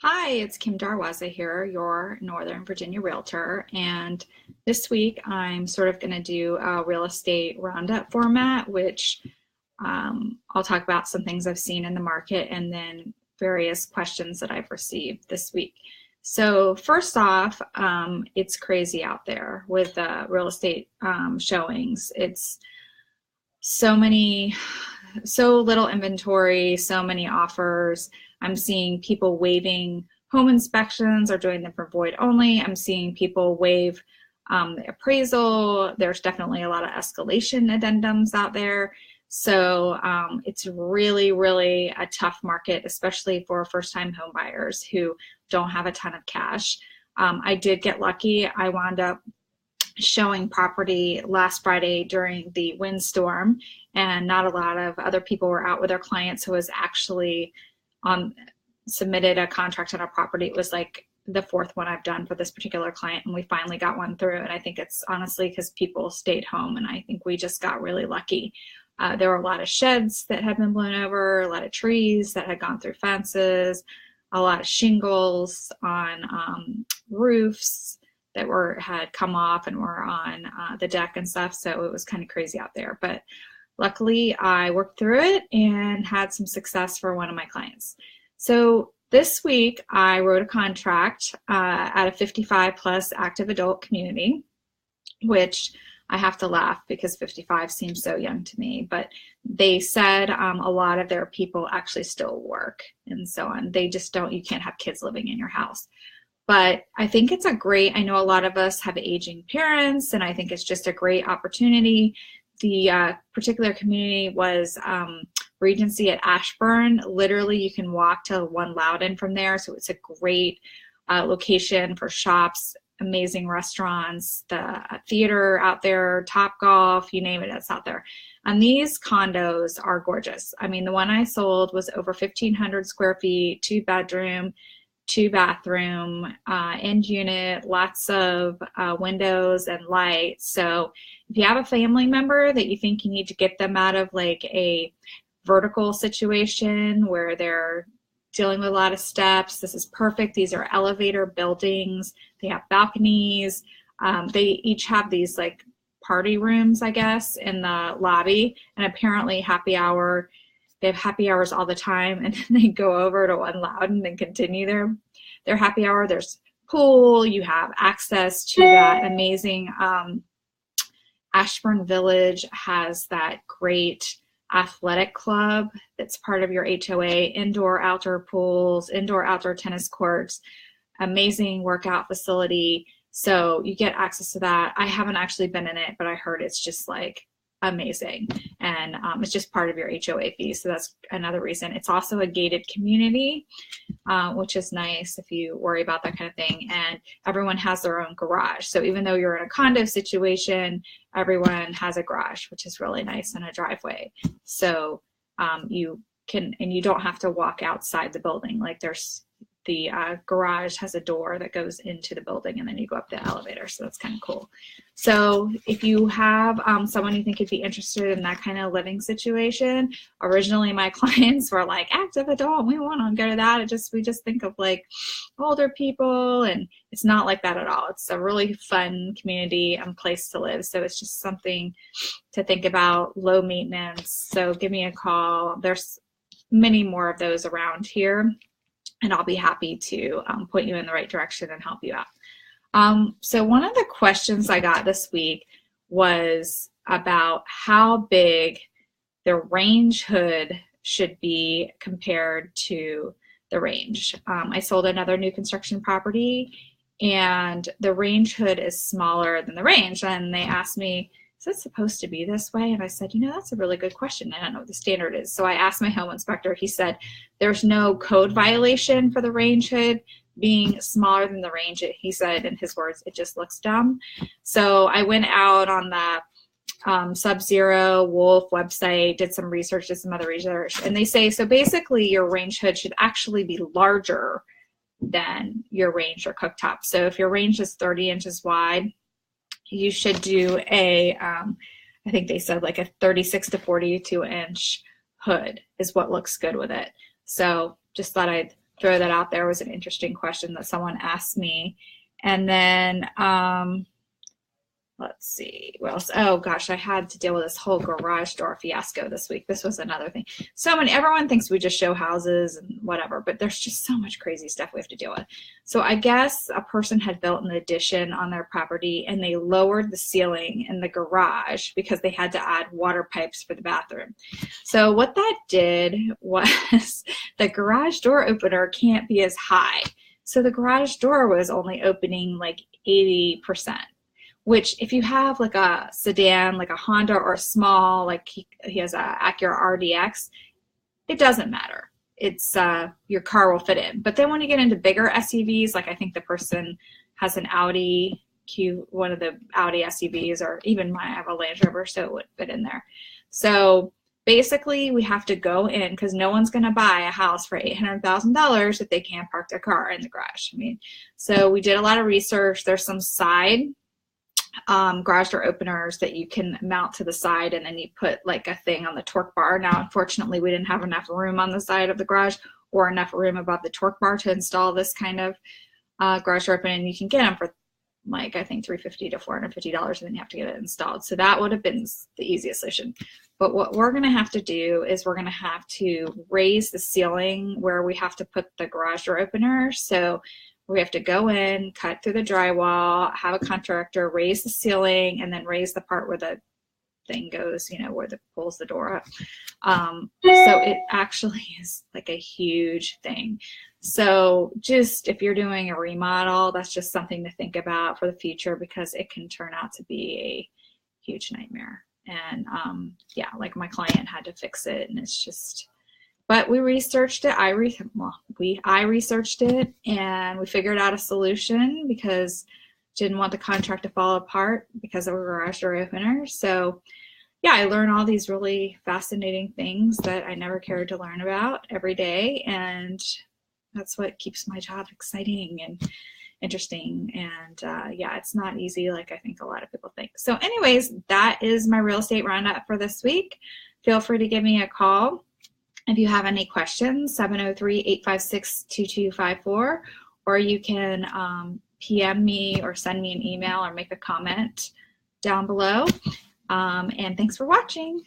Hi, it's Kim Darwaza here, your Northern Virginia realtor. And this week I'm sort of going to do a real estate roundup format, which I'll talk about some things I've seen in the market and then various questions that I've received this week. So first off, it's crazy out there with real estate showings. It's so little inventory, so many offers. I'm seeing people waiving home inspections or doing them for void only. I'm seeing people waive the appraisal. There's definitely a lot of escalation addendums out there. So it's really, really a tough market, especially for first-time home buyers who don't have a ton of cash. I did get lucky. I wound up showing property last Friday during the windstorm, and not a lot of other people were out with their clients who was actually submitted a contract on a property. It was like the fourth one I've done for this particular client, and we finally got one through. And I think it's honestly because people stayed home, and I think we just got really lucky. There were a lot of sheds that had been blown over, a lot of trees that had gone through fences, a lot of shingles on roofs that had come off and were on the deck and stuff. So it was kind of crazy out there. But luckily, I worked through it and had some success for one of my clients. So this week, I wrote a contract at a 55 plus active adult community, which I have to laugh because 55 seems so young to me. But they said a lot of their people actually still work and so on. They just don't, you can't have kids living in your house. But I think it's I know a lot of us have aging parents, and I think it's just a great opportunity. The particular community was Regency at Ashburn. Literally, you can walk to One Loudon from there. So it's a great location for shops, amazing restaurants, the theater out there, Top Golf, you name it, it's out there. And these condos are gorgeous. I mean, the one I sold was over 1,500 square feet, 2-bedroom, 2-bathroom, end unit, lots of windows and lights. So if you have a family member that you think you need to get them out of like a vertical situation where they're dealing with a lot of steps, this is perfect. These are elevator buildings. They have balconies. They each have these like party rooms, I guess, in the lobby, and apparently happy hour. They have happy hours all the time, and then they go over to One Loudon and continue their happy hour. There's pool. You have access to that amazing Ashburn Village has that great athletic club that's part of your HOA, indoor, outdoor pools, indoor, outdoor tennis courts, amazing workout facility. So you get access to that. I haven't actually been in it, but I heard it's just like amazing, and it's just part of your HOA fee, so that's another reason. It's also a gated community, which is nice if you worry about that kind of thing, and everyone has their own garage. So even though you're in a condo situation, everyone has a garage, which is really nice, and a driveway. So you don't have to walk outside the building. Like the garage has a door that goes into the building, and then you go up the elevator. So that's kind of cool. So if you have someone you think would be interested in that kind of living situation, originally my clients were like, active adult, we want to go to that. We just think of like older people, and it's not like that at all. It's a really fun community and place to live. So it's just something to think about, low maintenance. So give me a call. There's many more of those around here, and I'll be happy to point you in the right direction and help you out. So one of the questions I got this week was about how big the range hood should be compared to the range. I sold another new construction property, and the range hood is smaller than the range. And they asked me, is it supposed to be this way? And I said, that's a really good question. I don't know what the standard is. So I asked my home inspector. He said, there's no code violation for the range hood being smaller than the range. He said, in his words, it just looks dumb. So I went out on the Sub-Zero Wolf website, did some research, did some other research, and they say, so basically your range hood should actually be larger than your range or cooktop. So if your range is 30 inches wide, you should do I think they said like a 36 to 42 inch hood is what looks good with it. So just thought I'd throw that out there. It was an interesting question that someone asked me. And then, let's see what else. Oh gosh, I had to deal with this whole garage door fiasco this week. This was another thing. Everyone thinks we just show houses and whatever, but there's just so much crazy stuff we have to deal with. So I guess a person had built an addition on their property and they lowered the ceiling in the garage because they had to add water pipes for the bathroom. So what that did was the garage door opener can't be as high. So the garage door was only opening like 80%. Which if you have like a sedan, like a Honda, or a small, like he has a Acura RDX, it doesn't matter. It's your car will fit in. But then when you get into bigger SUVs, like I think the person has an Audi one of the Audi SUVs, or even I have a Land Rover, so it would fit in there. So basically we have to go in, because no one's going to buy a house for $800,000 if they can't park their car in the garage. I mean, so we did a lot of research. There's some side garage door openers that you can mount to the side, and then you put like a thing on the torque bar. Now, unfortunately, we didn't have enough room on the side of the garage or enough room above the torque bar to install this kind of garage door opener, and you can get them for like, I think $350 to $450, and then you have to get it installed. So that would have been the easiest solution. But what we're going to have to do is we're going to have to raise the ceiling where we have to put the garage door opener. So we have to go in, cut through the drywall, have a contractor raise the ceiling, and then raise the part where the thing goes, where it pulls the door up. So it actually is like a huge thing. So just if you're doing a remodel, that's just something to think about for the future, because it can turn out to be a huge nightmare. And yeah, like my client had to fix it, and it's just... But we researched it. I researched it, and we figured out a solution because didn't want the contract to fall apart because of a garage door opener. So yeah, I learn all these really fascinating things that I never cared to learn about every day. And that's what keeps my job exciting and interesting. And yeah, it's not easy like I think a lot of people think. So anyways, that is my real estate roundup for this week. Feel free to give me a call if you have any questions, 703-856-2254, or you can PM me or send me an email or make a comment down below. And thanks for watching.